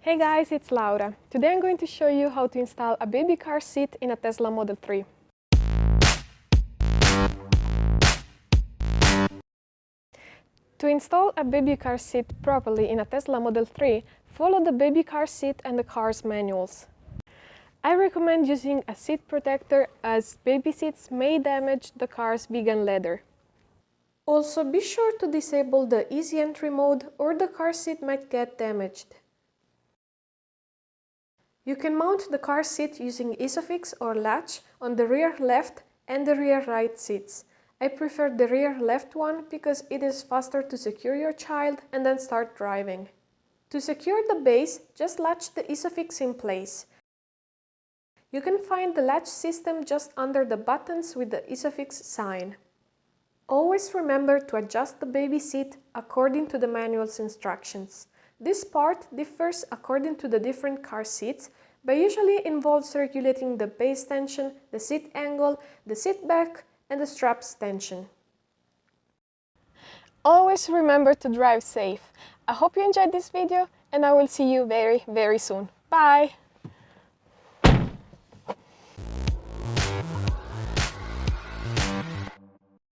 Hey guys, it's Laura. Today I'm going to show you how to install a baby car seat in a Tesla Model 3. To install a baby car seat properly in a Tesla Model 3, follow the baby car seat and the car's manuals. I recommend using a seat protector as baby seats may damage the car's vegan leather. Also, be sure to disable the easy entry mode or the car seat might get damaged. You can mount the car seat using ISOFIX or LATCH on the rear left and the rear right seats. I prefer the rear left one because it is faster to secure your child and then start driving. To secure the base, just latch the ISOFIX in place. You can find the latch system just under the buttons with the ISOFIX sign. Always remember to adjust the baby seat according to the manual's instructions. This part differs according to the different car seats, but usually involves regulating the base tension, the seat angle, the seat back, and the straps tension. Always remember to drive safe. I hope you enjoyed this video and I will see you very soon. Bye!